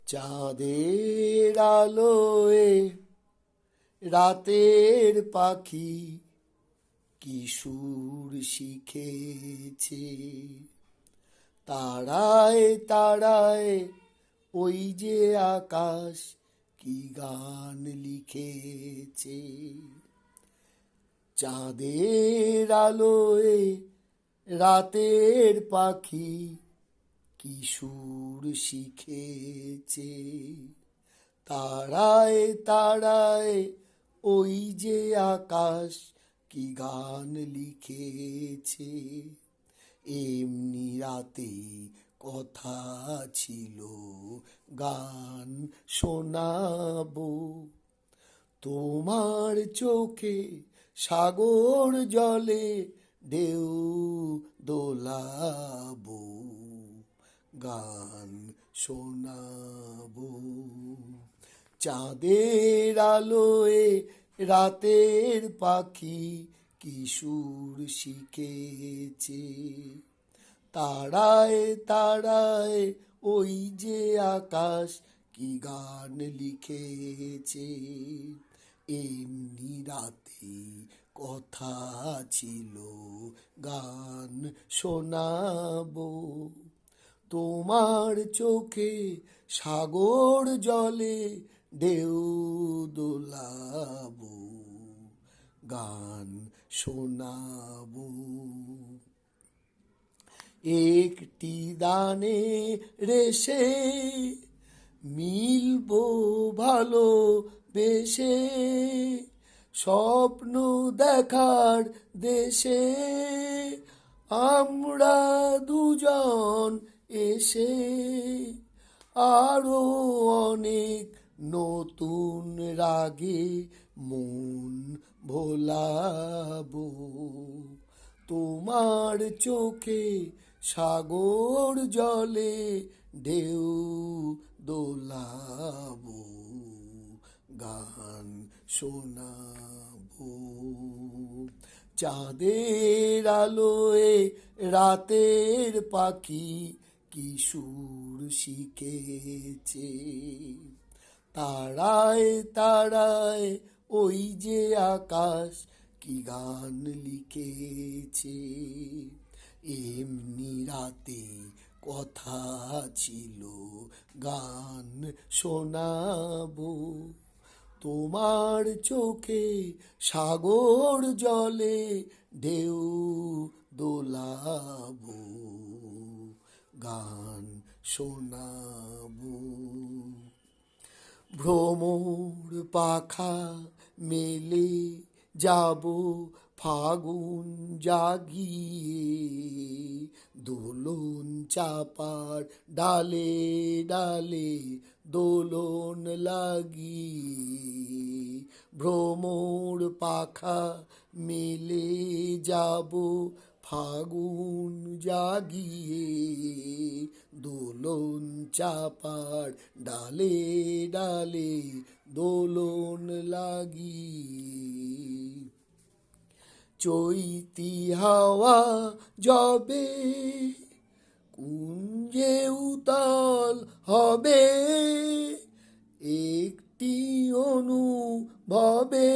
চাঁদের আলোয় রাতের পাখি কি সুর শিখেছে, তারায় তারায় ওই যে আকাশ কি গান লিখেছে। চাঁদের আলোয় রাতের পাখি কি সুর শিখেছে, তারায় তারায় ওই যে আকাশ কি গান লিখেছে। এমনি রাতে কথা ছিল গান শোনাবো, তোমার চোখে সাগর জলে ঢেউ দোলাবো, গান শোনাবো। চাঁদের আলোয় রাতের পাখি কি সুর শিখেছে, তারায় তারায় ওই যে আকাশ কি গান লিখেছে। এমনি রাতে কথা ছিল গান শোনাবো, তোমার চোখে সাগর জলে ঢেউ দোলাবো, গান শোনাবো। একটি দানে রেশে মিলবো ভালো বেশে, স্বপ্ন দেখার দেশে আমরা দুজন এসে আরো অনেক নতুন রাগে মন ভোলাবো, তোমার চোখে সাগর জলে ঢেউ দোলাবো, গান শোনাবো। চাঁদের আলোয় রাতের পাখি কি সুর শিখেছে, তারায় তারায় ওই যে আকাশ কি গান লিখেছে। এমনি রাতে কথা ছিল গান শোনাবো, তোমার চোখে সাগর জলে ঢেউ দোলাবো, গান শোনাবো। ভ্রমর পাখা মেলে যাব ফাগুন জাগিয়ে, দোলন চাপার ডালে ডালে দোলন লাগিয়ে। ভ্রমর পাখা মেলে যাব ফাগুন জাগিয়ে, দোলন চাপার ডালে ডালে দোলন লাগিয়ে। চৈতি হাওয়া যবে কুঞ্জে উতাল হবে, একটি অনুভবে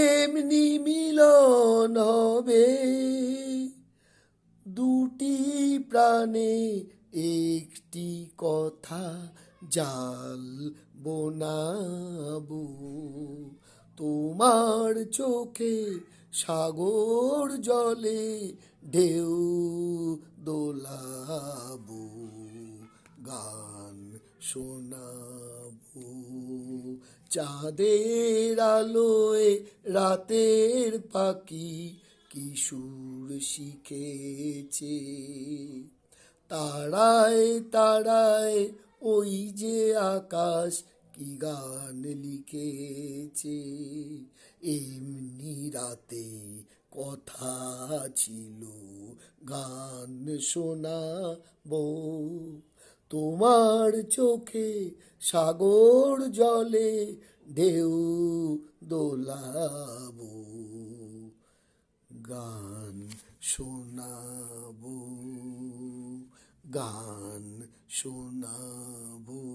এমনি মিলন হবে। দুটি প্রাণে একটি কথা জাল বোনাবো, তোমার চোখে সাগর জলে ঢেউ দোলাবো, গান শোনাবো। চাঁদের আলোয় রাতের পাখি কি সুর শিখেছে, তারায় তারায় ওই যে আকাশ কি গান লিখেছে। এমনি রাতে কথা ছিল গান শোনাবো, তোমার চোখে সাগর জলে ঢেউ দোলাবো, গান শোনাবো, গান শোনাবো।